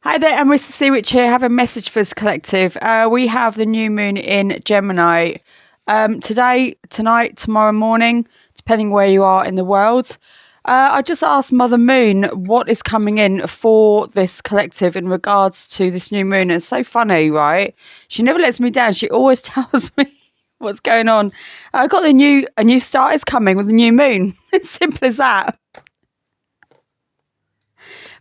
Hi there, Amarissa Sea Witch here. I have a message for this collective. We have the new moon in Gemini today, tonight, tomorrow morning, depending where you are in the world. I just asked Mother Moon what is coming in for this collective in regards to this new moon. It's so funny, right? She never lets me down. She always tells me what's going on. I got a new start is coming with the new moon. It's simple as that.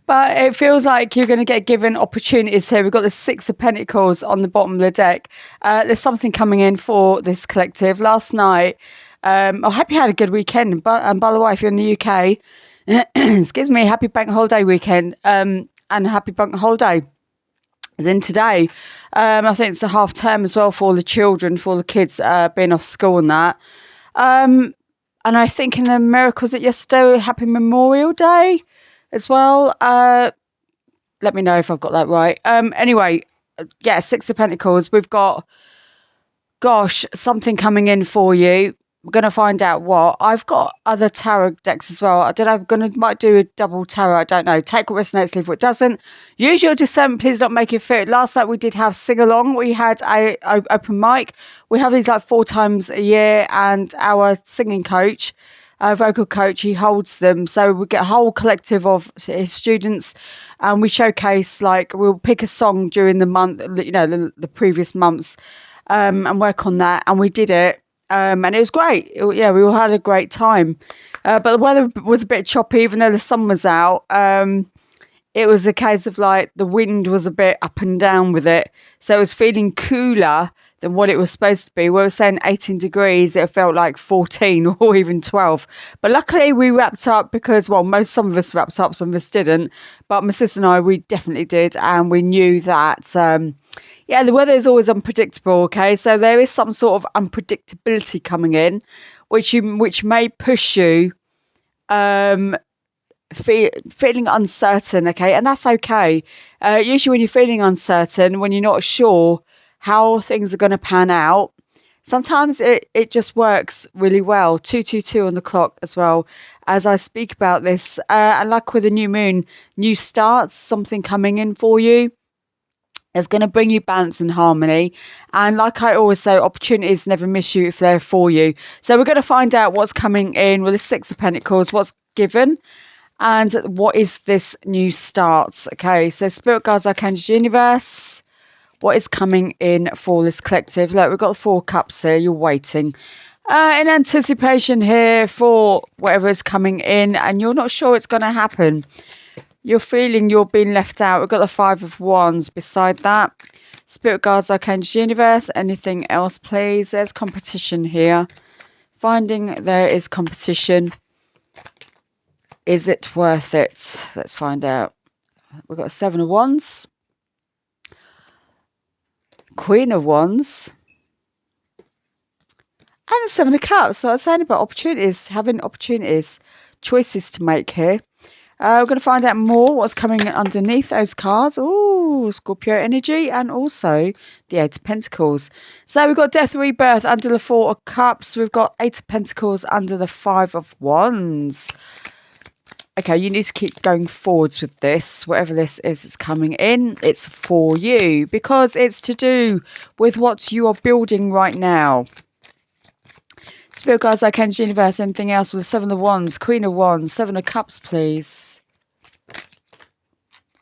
But it feels like you're going to get given opportunities here. We've got the Six of Pentacles on the bottom of the deck. There's something coming in for this collective. Last night, I hope you had a good weekend. But by the way, if you're in the UK, excuse me, happy bank holiday weekend and happy bank holiday. As in today, I think it's a half term as well for all the children, for all the kids being off school and that. And I think in America, was it yesterday, Happy Memorial Day as well. Let me know if I've got that right. Anyway, yeah, Six of Pentacles. We've got, gosh, something coming in for you. We're going to find out what. I've got other tarot decks as well. I don't know. Might do a double tarot. I don't know. Take what resonates, leave what doesn't. Use your discernment. Please don't make it fit. Last night we did have sing along. We had a open mic. We have these like 4 times a year, and our singing coach, vocal coach, he holds them. So we get a whole collective of his students, and we showcase, like, we'll pick a song during the month, you know, the previous months, and work on that. And we did it. And it was great. We all had a great time. But the weather was a bit choppy, even though the sun was out. It was a case of like the wind was a bit up and down with it. So it was feeling cooler than what it was supposed to be. We were saying 18 degrees. It felt like 14 or even 12. But luckily we wrapped up because, well, some of us wrapped up, some of us didn't. But my sister and I, we definitely did. And we knew that... the weather is always unpredictable, okay? So there is some sort of unpredictability coming in, which may push you feeling uncertain, okay? And that's okay. Usually when you're feeling uncertain, when you're not sure how things are going to pan out, sometimes it just works really well. 222 on the clock as well as I speak about this. And like with the new moon, new starts, something coming in for you. It's going to bring you balance and harmony. And like I always say, opportunities never miss you if they're for you. So we're going to find out what's coming in with the Six of Pentacles, what's given, and what is this new start. Okay, so Spirit Guides, Archangels, Universe, what is coming in for this collective? Look, we've got the 4 cups here. You're waiting in anticipation here for whatever is coming in, and you're not sure it's going to happen. You're feeling you're being left out. We've got the 5 of Wands beside that. Spirit Guides, Archangels, Universe. Anything else, please? There's competition here. Finding there is competition. Is it worth it? Let's find out. We've got 7 of Wands. Queen of Wands. And the 7 of Cups. So I was saying about opportunities, having opportunities, choices to make here. We're going to find out more what's coming underneath those cards. Oh, Scorpio energy, and also the 8 of Pentacles. So we've got Death, Rebirth under the 4 of Cups. We've got 8 of Pentacles under the 5 of Wands. Okay, you need to keep going forwards with this. Whatever this is that's coming in, it's for you because it's to do with what you are building right now. Spirit Guides, Archangels, Universe, anything else with the 7 of Wands, Queen of Wands, 7 of Cups, please.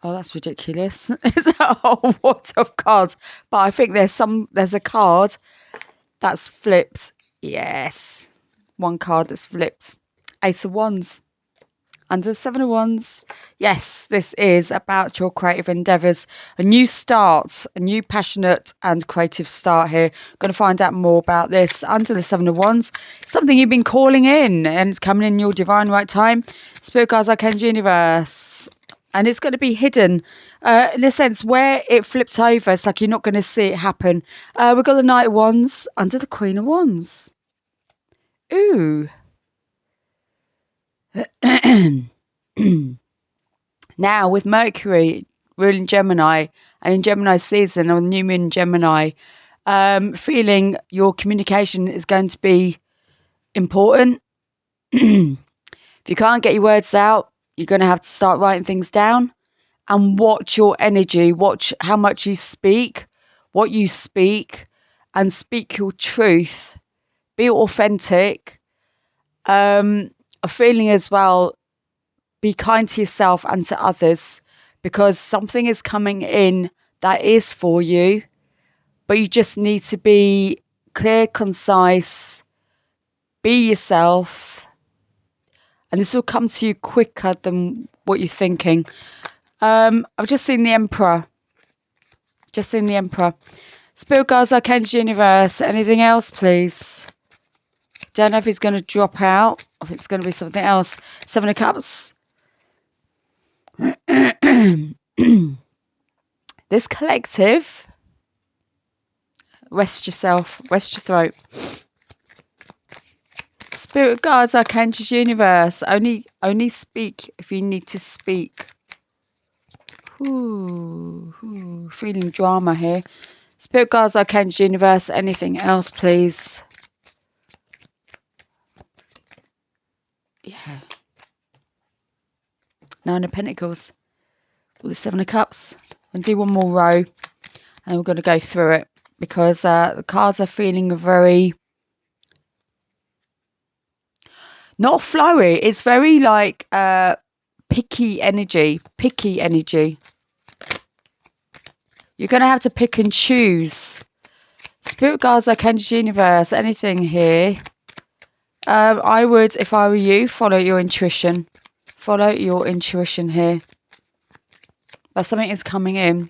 Oh, that's ridiculous. It's a whole lot of cards. But I think there's a card that's flipped. Yes. One card that's flipped. Ace of Wands. Under the 7 of Wands. Yes, this is about your creative endeavours. A new start, a new passionate and creative start here. Going to find out more about this. Under the 7 of Wands, something you've been calling in and it's coming in your divine right time. Spirit Guides, Archangels, Universe. And it's going to be hidden in a sense where it flipped over. It's like you're not going to see it happen. We've got the Knight of Wands under the Queen of Wands. Ooh. Now with Mercury ruling Gemini and in Gemini season or new moon in Gemini, feeling your communication is going to be important. If you can't get your words out, you're going to have to start writing things down and watch your energy, watch how much you speak, what you speak, and speak your truth. Be authentic. A feeling as well, be kind to yourself and to others, because something is coming in that is for you, but you just need to be clear, concise, be yourself, and this will come to you quicker than what you're thinking. I've just seen the Emperor. Spirit guides, Archangel, Universe. Anything else, please? Don't know if it's going to drop out, or if it's going to be something else. 7 of Cups. This collective, rest yourself, rest your throat. Spirit guides, Archangel, Universe. Only speak if you need to speak. Ooh, feeling drama here. Spirit guides, Archangel, Universe. Anything else, please? Yeah. 9 of Pentacles. With the 7 of Cups. And do one more row, and we're going to go through it, because the cards are feeling very, not flowy. It's very like picky energy. You're going to have to pick and choose. Spirit guides, Archangel, Universe. Anything here? I would, if I were you, follow your intuition. Follow your intuition here. But something is coming in.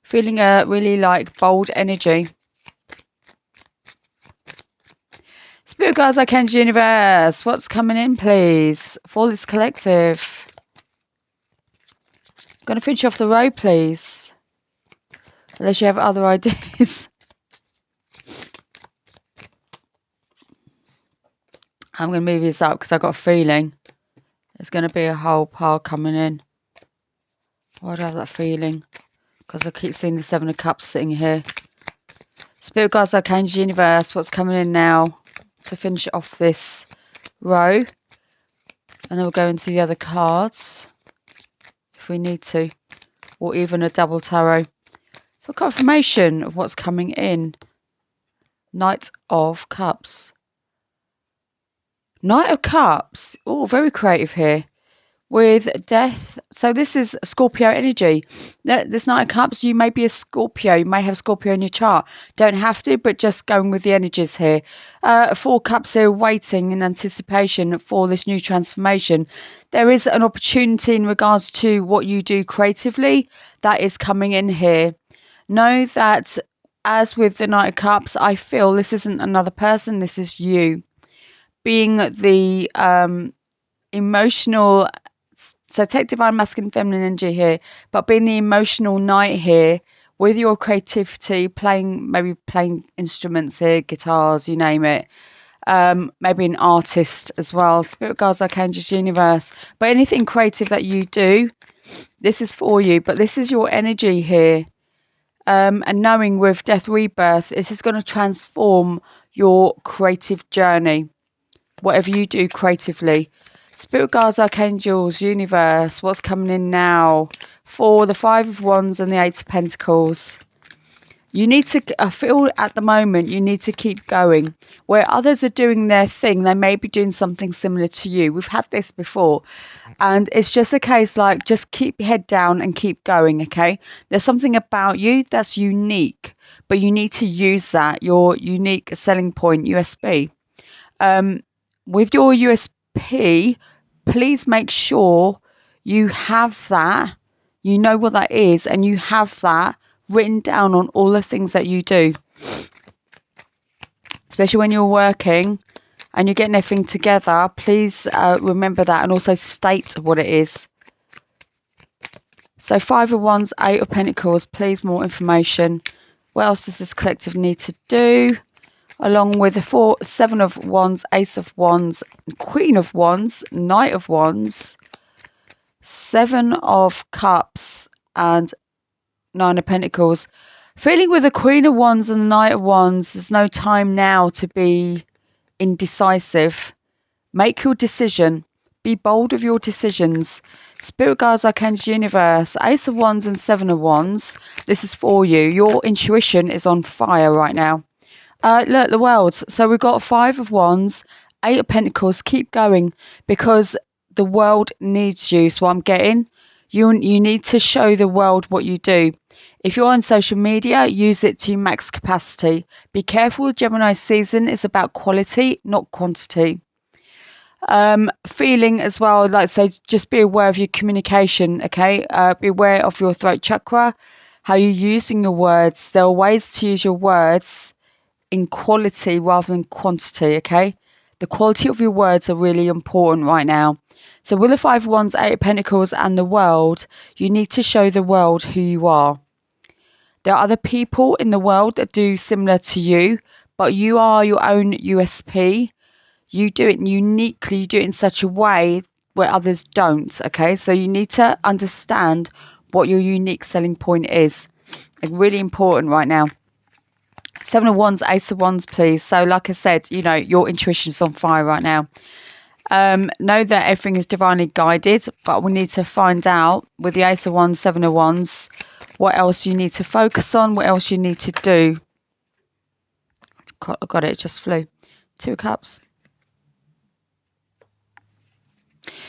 Feeling a really like bold energy. Spirit guides, Archangel, Universe. What's coming in, please, for this collective? I'm going to finish off the row, please. Unless you have other ideas. I'm going to move this up because I've got a feeling there's going to be a whole pile coming in. Why do I have that feeling? Because I keep seeing the 7 of Cups sitting here. Spirit guides, Archangel, Universe. What's coming in now to finish off this row? And then we'll go into the other cards if we need to. Or even a double tarot. For confirmation of what's coming in. Knight of Cups. Knight of Cups. Oh, very creative here. With death. So this is Scorpio energy. This Knight of Cups, you may be a Scorpio. You may have Scorpio in your chart. Don't have to, but just going with the energies here. 4 Cups here, waiting in anticipation for this new transformation. There is an opportunity in regards to what you do creatively that is coming in here. Know that, as with the Knight of Cups, I feel this isn't another person. This is you. Being the emotional, so take divine masculine feminine energy here, but being the emotional knight here with your creativity, maybe playing instruments here, guitars, you name it, maybe an artist as well. Spirit guides, Archangel, Universe, but anything creative that you do, this is for you. But this is your energy here, and knowing with death rebirth, this is going to transform your creative journey. Whatever you do creatively. Spirit guides, Archangels, Universe. What's coming in now for the 5 of Wands and the 8 of Pentacles? You need to, I feel at the moment, you need to keep going. Where others are doing their thing, they may be doing something similar to you. We've had this before. And it's just a case like, just keep your head down and keep going, okay? There's something about you that's unique, but you need to use that, your unique selling point, U.S.P. With your U.S.P, please make sure you have that, you know what that is, and you have that written down on all the things that you do. Especially when you're working and you're getting everything together, please remember that, and also state what it is. So 5 of Wands, 8 of Pentacles, please more information. What else does this collective need to do? Along with the 7 of Wands, Ace of Wands, Queen of Wands, Knight of Wands, 7 of Cups, and 9 of Pentacles. Feeling with the Queen of Wands and the Knight of Wands, there's no time now to be indecisive. Make your decision. Be bold with your decisions. Spirit guides, archangels, universe, Ace of Wands and Seven of Wands. This is for you. Your intuition is on fire right now. Look, the world. So we've got Five of Wands, Eight of Pentacles. Keep going because the world needs you. So I'm getting you need to show the world what you do. If you're on social media, use it to max capacity. Be careful, Gemini season is about quality, not quantity. Feeling as well, like, so just be aware of your communication, okay? Be aware of your throat chakra, how you're using your words. There are ways to use your words in quality rather than quantity, okay? The quality of your words are really important right now. So with the Five of Wands, Eight of Pentacles and the world, you need to show the world who you are. There are other people in the world that do similar to you, but you are your own USP. You do it uniquely, you do it in such a way where others don't, okay? So you need to understand what your unique selling point is. Like, really important right now. Seven of Wands, Ace of Wands, please. So like I said, you know, your intuition is on fire right now. Know that everything is divinely guided, but we need to find out with the Ace of Wands, Seven of Wands, what else you need to focus on, what else you need to do. Got it, just flew. Two of Cups.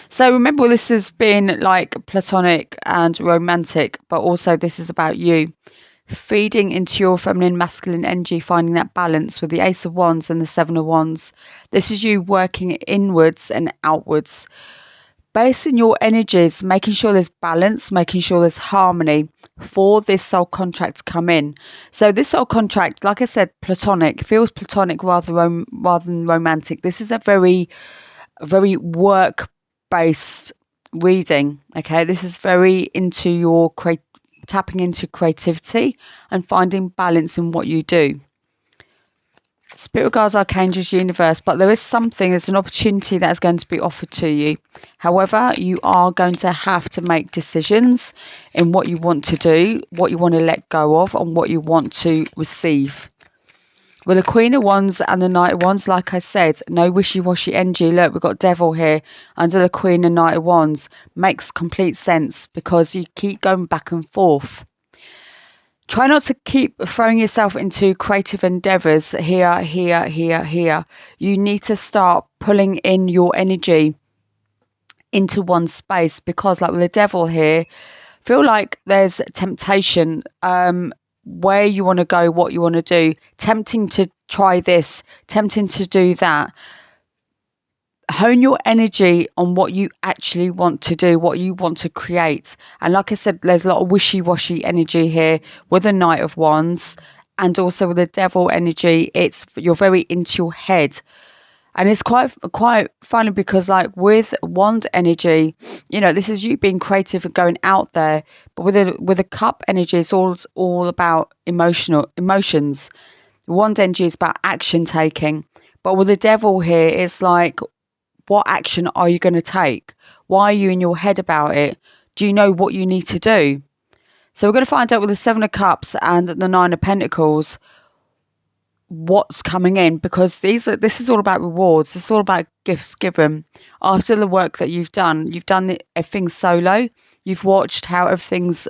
So remember, this has been like platonic and romantic, but also this is about you feeding into your feminine, masculine energy, finding that balance with the Ace of Wands and the Seven of Wands. This is you working inwards and outwards, basing your energies, making sure there's balance, making sure there's harmony for this soul contract to come in. So this soul contract, like I said, platonic, feels platonic rather than romantic. This is a very work-based reading, okay? This is very into your tapping into creativity and finding balance in what you do. Spirit guides, archangels, universe, but there is something, there's an opportunity that is going to be offered to you. However, you are going to have to make decisions in what you want to do, what you want to let go of, and what you want to receive. With the Queen of Wands and the Knight of Wands, like I said, no wishy-washy energy. Look, we've got Devil here under the Queen and Knight of Wands. Makes complete sense because you keep going back and forth. Try not to keep throwing yourself into creative endeavours here, here, here, here. You need to start pulling in your energy into one space because, like with the Devil here, feel like there's temptation, where you want to go, what you want to do, tempting to try this, tempting to do that. Hone your energy on what you actually want to do, what you want to create. And like I said, there's a lot of wishy-washy energy here with the Knight of Wands and also with the Devil energy. You're very into your head. And it's quite funny because, like, with Wand energy, you know, this is you being creative and going out there. But with a Cup energy, it's all about emotions. Wand energy is about action taking. But with the Devil here, it's like, what action are you going to take? Why are you in your head about it? Do you know what you need to do? So we're going to find out with the Seven of Cups and the Nine of Pentacles what's coming in, because this is all about rewards. It's all about gifts given after the work that you've done. You've done everything solo. You've watched how everything's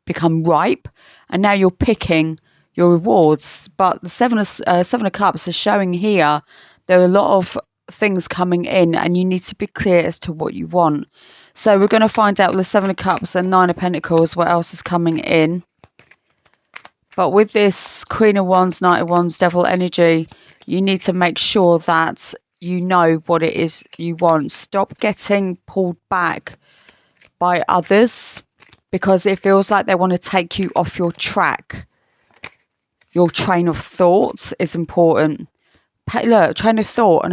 become ripe, and now you're picking your rewards. But the Seven of Cups is showing here there are a lot of things coming in, and you need to be clear as to what you want. So we're going to find out with the Seven of Cups and Nine of Pentacles what else is coming in. But with this Queen of Wands, Knight of Wands, Devil energy, you need to make sure that you know what it is you want. Stop getting pulled back by others because it feels like they want to take you off your track. Your train of thought is important. Look, train of thought,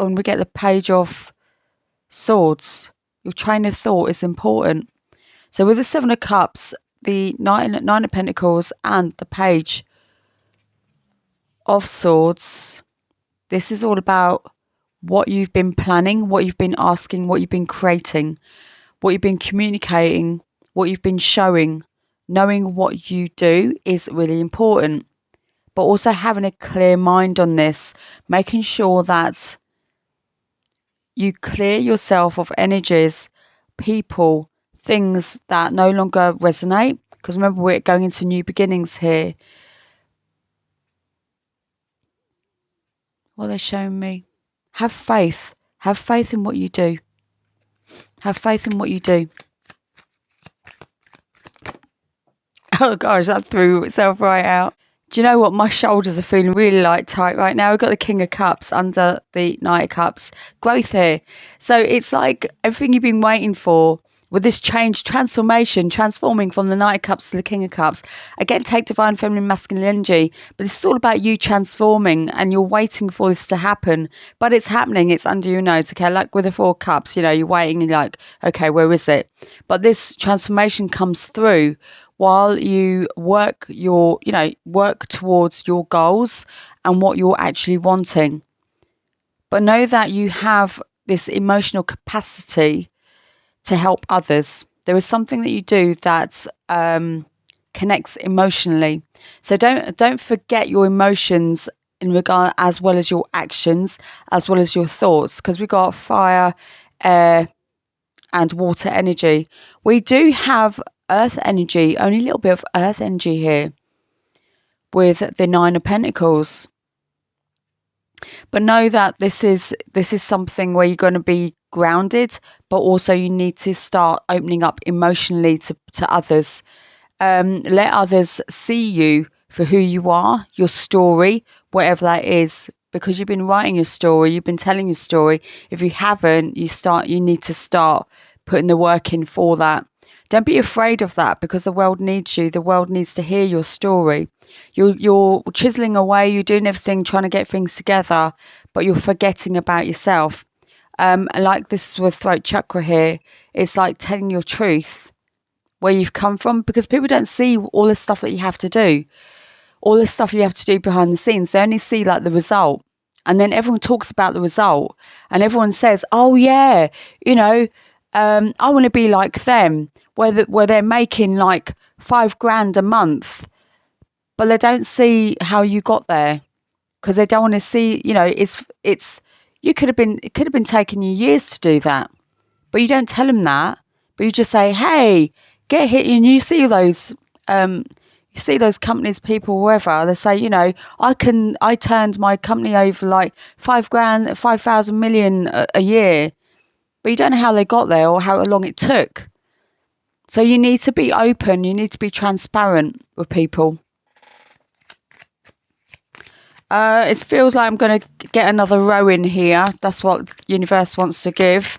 and we get the Page of Swords. Your train of thought is important. So with the Seven of Cups, the Nine of Pentacles and the Page of Swords, this is all about what you've been planning, what you've been asking, what you've been creating, what you've been communicating, what you've been showing. Knowing what you do is really important, but also having a clear mind on this, making sure that you clear yourself of energies, people, things that no longer resonate. Because remember, we're going into new beginnings here. What they're showing me. Have faith. Have faith in what you do. Have faith in what you do. Oh gosh, that threw itself right out. Do you know what? My shoulders are feeling really tight right now. We've got the King of Cups under the Knight of Cups. Growth here. So it's like everything you've been waiting for with this change, transformation, transforming from the Knight of Cups to the King of Cups. Again, take divine feminine masculine energy. But this is all about you transforming, and you're waiting for this to happen. But it's happening. It's under your nose. Okay, like with the Four Cups, you know, you're waiting and you're like, okay, where is it? But this transformation comes through while you work towards your goals and what you're actually wanting. But know that you have this emotional capacity to help others. There is something that you do that connects emotionally. So don't forget your emotions in regard, as well as your actions, as well as your thoughts, because we got fire, air, and water energy. We do have earth energy, only a little bit of earth energy here with the Nine of Pentacles. But know that this is something where you're going to be grounded, but also you need to start opening up emotionally to others. Let others see you for who you are, your story, whatever that is, because you've been writing your story, you've been telling your story. If you haven't, you need to start putting the work in for that. Don't be afraid of that, because the world needs you. The world needs to hear your story. You're chiseling away, you're doing everything, trying to get things together, but you're forgetting about yourself. Like this with throat chakra here, it's like telling your truth, where you've come from, because people don't see all the stuff that you have to do, all the stuff you have to do behind the scenes. They only see like the result, and then everyone talks about the result, and everyone says, oh yeah, you know, I want to be like them, where they're making like $5,000 a month, but they don't see how you got there, because they don't want to see, you know, it could have been taking you years to do that, but you don't tell them that, but you just say, hey, get hit. And you see those companies, people, whoever, they say, you know, I turned my company over like $5,000, 5,000 million a year, but you don't know how they got there or how long it took. So you need to be open, you need to be transparent with people. It feels like I'm going to get another row in here. That's what universe wants to give.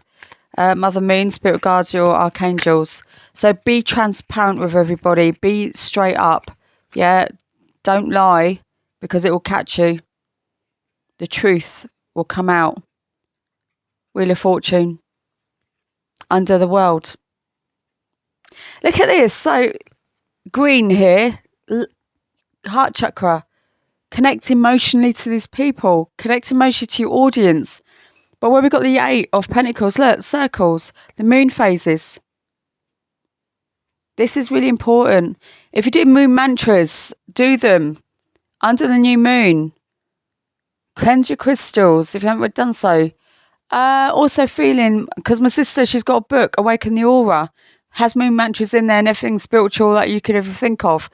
Mother Moon, Spirit Guides, your archangels. So be transparent with everybody. Be straight up. Yeah, don't lie, because it will catch you. The truth will come out. Wheel of Fortune. Under the World. Look at this. So green here. Heart chakra. Connect emotionally to these people. Connect emotionally to your audience. But where we've got the Eight of Pentacles, look, circles, the moon phases. This is really important. If you do moon mantras, do them under the new moon. Cleanse your crystals if you haven't done so. Also feeling, because my sister, she's got a book, Awaken the Aura, has moon mantras in there and everything spiritual that you could ever think of.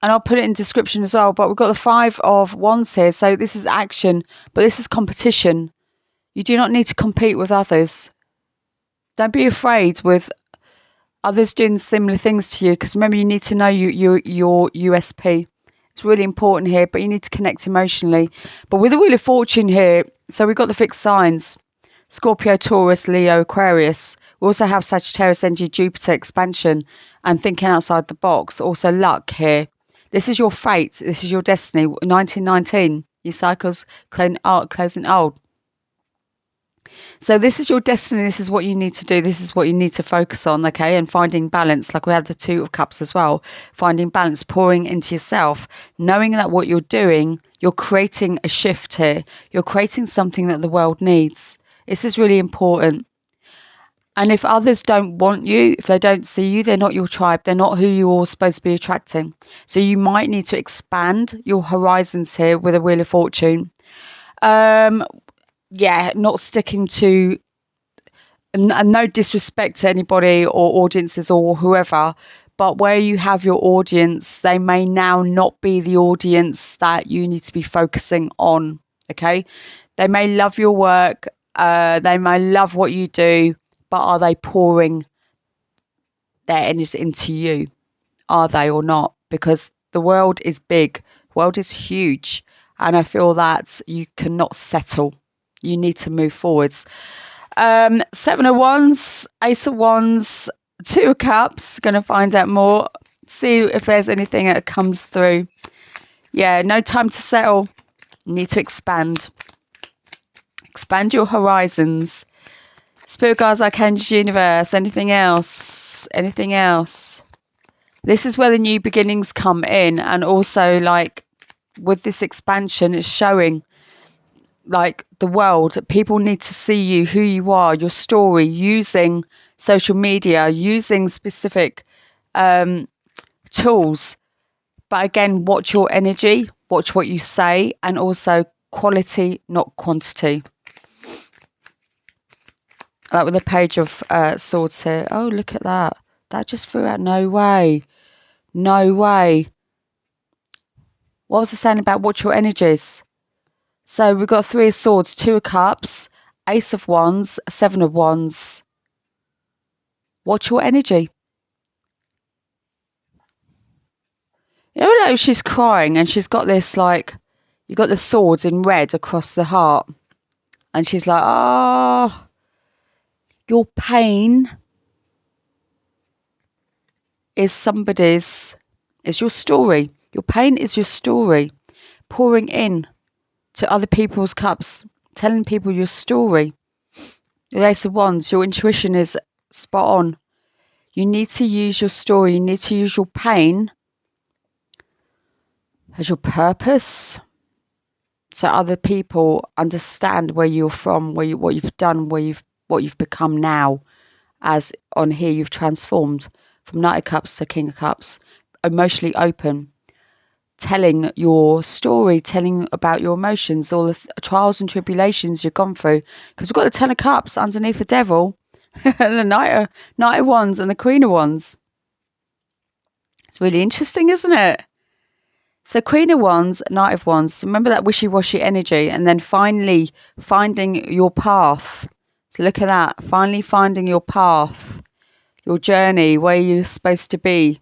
And I'll put it in description as well. But we've got the Five of Wands here. So this is action, but this is competition. You do not need to compete with others. Don't be afraid with others doing similar things to you, because remember, you need to know your U.S.P. It's really important here, but you need to connect emotionally. But with the Wheel of Fortune here, so we've got the fixed signs: Scorpio, Taurus, Leo, Aquarius. We also have Sagittarius energy, Jupiter, expansion, and thinking outside the box. Also luck here. This is your fate. This is your destiny. 1919. Your cycles closing old. So this is your destiny. This is what you need to do. This is what you need to focus on, okay? And finding balance, like we had the Two of Cups as well. Finding balance, pouring into yourself, knowing that what you're doing, you're creating a shift here. You're creating something that the world needs. This is really important. And if others don't want you, if they don't see you, they're not your tribe. They're not who you're all supposed to be attracting. So you might need to expand your horizons here with a Wheel of Fortune. yeah, not sticking to, and no disrespect to anybody or audiences or whoever, but where you have your audience, they may now not be the audience that you need to be focusing on. Okay, they may love your work, they may love what you do, but are they pouring their energy into you? Are they or not? Because the world is big, the world is huge, and I feel that you cannot settle. You need to move forwards. Seven of Wands, Ace of Wands, Two of Cups. Going to find out more. See if there's anything that comes through. Yeah, no time to settle. You need to expand. Expand your horizons. Spirit guides, archangels, universe. Anything else? Anything else? This is where the new beginnings come in, and also like with this expansion, it's showing like the world, people need to see you, who you are, your story, using social media, using specific tools. But again, watch your energy, watch what you say, and also quality, not quantity. Like with the Page of Swords here. Oh, look at that. That just threw out. No way. No way. What was I saying about watch your energies? So we've got Three of Swords, Two of Cups, Ace of Wands, Seven of Wands. Watch your energy. You know, like she's crying and she's got this, like, you got the swords in red across the heart. And she's like, oh, your pain is somebody's, is your story. Your pain is your story. Pouring in to other people's cups, telling people your story. The Ace of Wands, your intuition is spot on. You need to use your story. You need to use your pain as your purpose, so other people understand where you're from, what you've done, what you've become now. As on here, you've transformed from Knight of Cups to King of Cups, emotionally open, telling your story, telling about your emotions, all the trials and tribulations you've gone through. Because we've got the Ten of Cups underneath the Devil, and the Knight of Wands and the Queen of Wands. It's really interesting, isn't it? So Queen of Wands, Knight of Wands, remember that wishy-washy energy, and then finally finding your path. So look at that, finally finding your path, your journey, where you're supposed to be,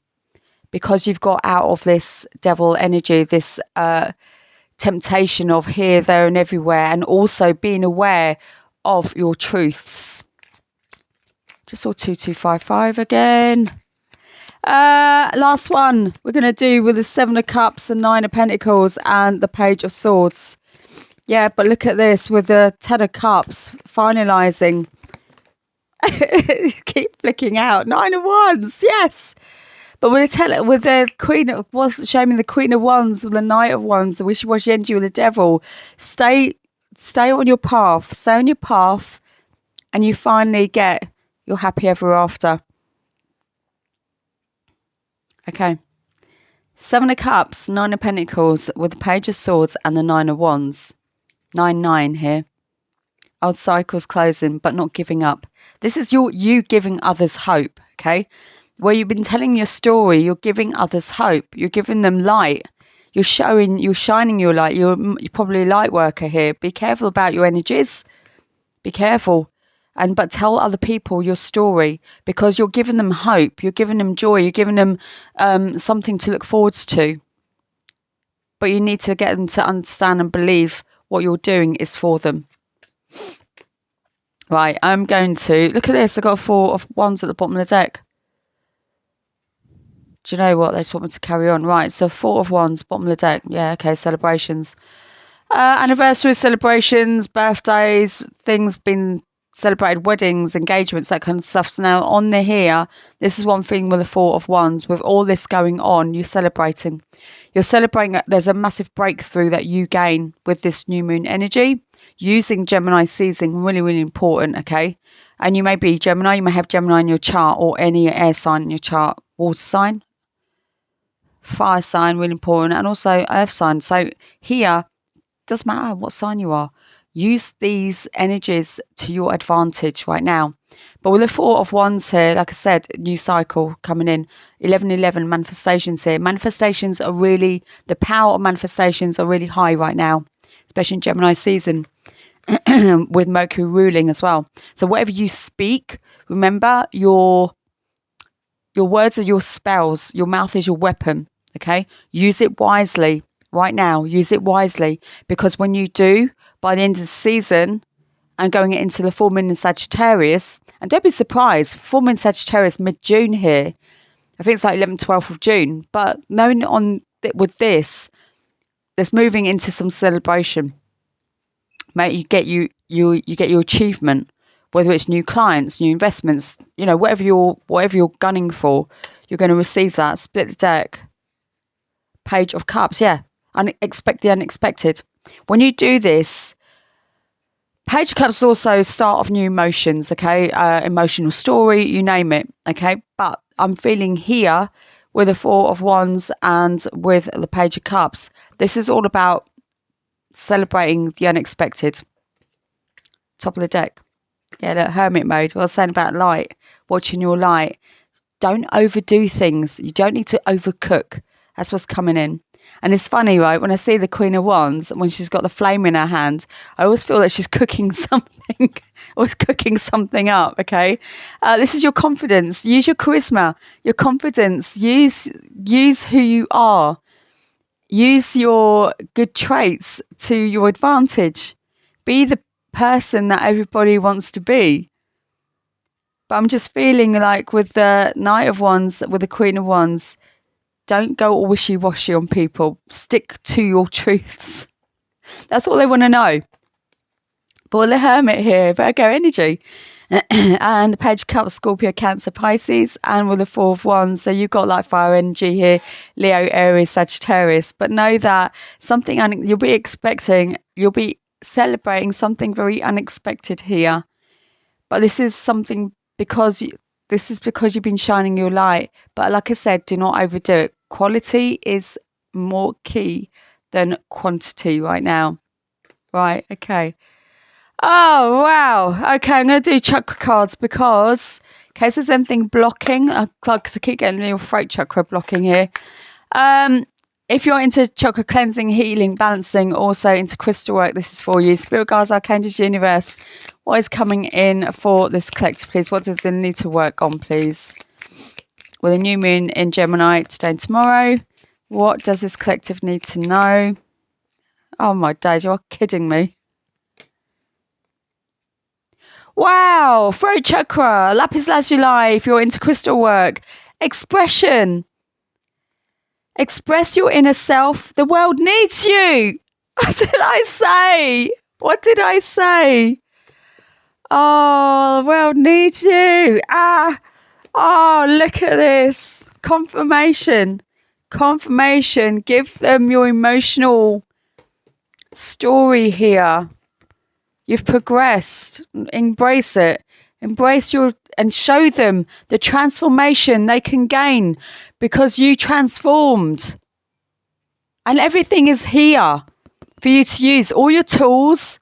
because you've got out of this devil energy, this temptation of here, there and everywhere, and also being aware of your truths. Just saw 2255 again. Last one we're going to do with the Seven of Cups and Nine of Pentacles and the Page of Swords. Yeah, but look at this with the Ten of Cups finalizing. Keep flicking out. Nine of Wands, yes. But with the Queen of, was showing me the Queen of Wands with the Knight of Wands, the wishy-washy energy with the Devil. Stay on your path. Stay on your path, and you finally get your happy ever after. Okay. Seven of Cups, Nine of Pentacles with the Page of Swords and the Nine of Wands. 9-9 here. Old cycles closing, but not giving up. This is you giving others hope, okay? Where you've been telling your story, you're giving others hope. You're giving them light. You're shining your light. You're probably a light worker here. Be careful about your energies. Be careful. But tell other people your story, because you're giving them hope, you're giving them joy, you're giving them something to look forwards to. But you need to get them to understand and believe what you're doing is for them. Right, I'm going to look at this. I've got a Four of Wands at the bottom of the deck. Do you know what? They just want me to carry on. Right, so Four of Wands, bottom of the deck. Yeah, okay, celebrations. Anniversaries, celebrations, birthdays, things been celebrated, weddings, engagements, that kind of stuff. So now on the here, this is one thing with the Four of Wands. With all this going on, you're celebrating. You're celebrating. There's a massive breakthrough that you gain with this new moon energy. Using Gemini season, really, really important, okay? And you may be Gemini, you may have Gemini in your chart, or any air sign in your chart. Water sign, fire sign, really important, and also earth sign. So here, doesn't matter what sign you are, use these energies to your advantage right now. But with the Four of Wands here, like I said, new cycle coming in, 11:11 manifestations here. Manifestations are really, the power of manifestations are really high right now, especially in Gemini season. With Mercury ruling as well. So whatever you speak, remember your words are your spells. Your mouth is your weapon. Okay, use it wisely right now. Use it wisely, because when you do, by the end of the season and going into the full moon in Sagittarius, and don't be surprised, full moon Sagittarius mid-June here. I think it's like 11th, 12th of June. But knowing with this, there's moving into some celebration. Mate, you get your achievement, whether it's new clients, new investments, you know, whatever you're gunning for, you're going to receive that. Split the deck. Page of Cups, yeah. Expect the unexpected. When you do this, Page of Cups also start of new emotions, okay? Emotional story, you name it, okay? But I'm feeling here with the Four of Wands and with the Page of Cups, this is all about celebrating the unexpected. Top of the deck. Yeah, look, hermit mode. What I was saying about light, watching your light. Don't overdo things. You don't need to overcook. That's what's coming in. And it's funny, right? When I see the Queen of Wands, when she's got the flame in her hand, I always feel that she's cooking something, always cooking something up, okay? This is your confidence. Use your charisma, your confidence. Use who you are. Use your good traits to your advantage. Be the person that everybody wants to be. But I'm just feeling like with the Knight of Wands, with the Queen of Wands, don't go all wishy-washy on people. Stick to your truths. That's all they want to know. But with the Hermit here, Virgo energy. And the Page of Cups, Scorpio, Cancer, Pisces. And with the Four of Wands, so you've got like fire energy here, Leo, Aries, Sagittarius. But know that something you'll be celebrating something very unexpected here. But this is something because you've been shining your light. But like I said, do not overdo it. Quality is more key than quantity right now. Right, okay. Oh, wow. Okay, I'm going to do chakra cards because in case there's anything blocking, because I keep getting your throat chakra blocking here. If you're into chakra cleansing, healing, balancing, also into crystal work, this is for you. Spirit guides, archangels, universe, what is coming in for this collective, please? What does it need to work on, please? With a new moon in Gemini today and tomorrow, what does this collective need to know? Oh my days, you're kidding me. Wow, throat chakra, lapis lazuli, if you're into crystal work, expression. Express your inner self. The world needs you. What did I say? What did I say? Oh, the world needs you. Oh, look at this. Confirmation. Confirmation. Give them your emotional story here. You've progressed. Embrace it. Embrace and show them the transformation they can gain because you transformed. And everything is here for you to use. All your tools,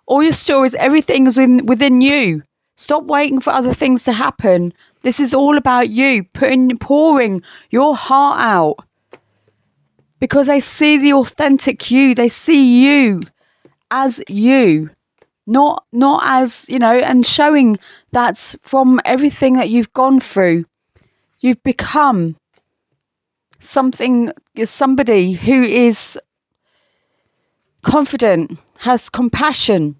all your stories, everything is within you. Stop waiting for other things to happen. This is all about you, pouring your heart out. Because they see the authentic you. They see you as you. Not as, and showing that from everything that you've gone through, you've become somebody who is confident, has compassion,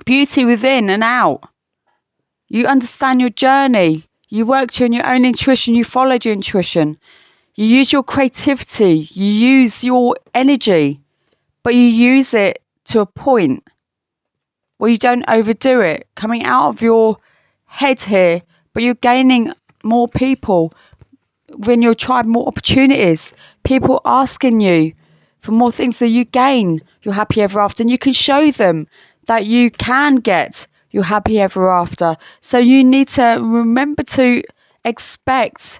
beauty within and out. You understand your journey. You worked on your own intuition. You followed your intuition. You use your creativity. You use your energy, but you use it to a point where you don't overdo it, coming out of your head here, but you're gaining more people when your tribe, more opportunities, people asking you for more things, so you gain your happy ever after, and you can show them that you can get your happy ever after. So you need to remember to expect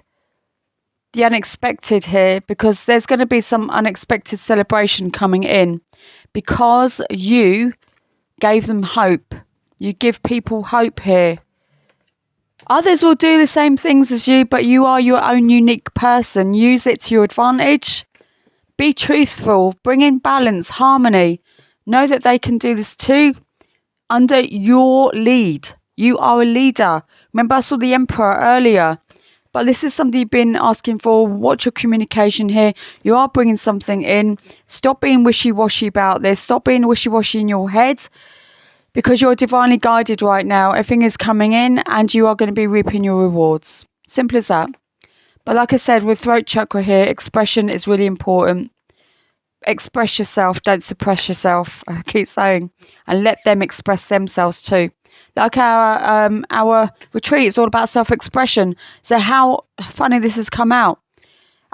the unexpected here, because there's going to be some unexpected celebration coming in, because you gave them hope. You give people hope here. Others will do the same things as you, but you are your own unique person. Use it to your advantage. Be truthful. Bring in balance, harmony. Know that they can do this too under your lead. You are a leader. Remember, I saw the Emperor earlier. But this is something you've been asking for. Watch your communication here. You are bringing something in. Stop being wishy-washy about this. Stop being wishy-washy in your head, because you're divinely guided right now. Everything is coming in and you are going to be reaping your rewards. Simple as that. But like I said, with throat chakra here, expression is really important. Express yourself. Don't suppress yourself. I keep saying. And let them express themselves too. Like our retreat is all about self-expression. So how funny this has come out.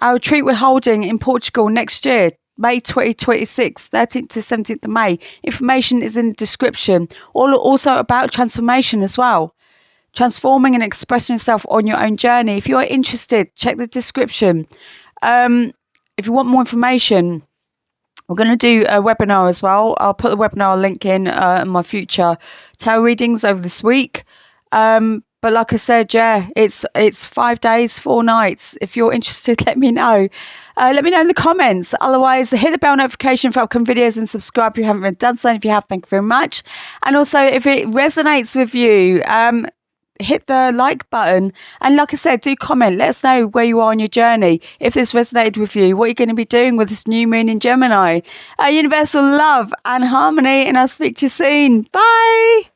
Our retreat we're holding in Portugal next year, May 2026, 13th to 17th of May. Information is in the description. Also about transformation as well. Transforming and expressing yourself on your own journey. If you're interested, check the description. If you want more information, we're going to do a webinar as well. I'll put the webinar link in my future tarot readings over this week. But like I said, yeah, it's 5 days, 4 nights. If you're interested, let me know. Let me know in the comments. Otherwise, hit the bell notification for upcoming videos and subscribe if you haven't done so. And if you have, thank you very much. And also, if it resonates with you, hit the like button. And like I said, do comment. Let us know where you are on your journey. If this resonated with you, what you're going to be doing with this new moon in Gemini. Universal love and harmony. And I'll speak to you soon. Bye.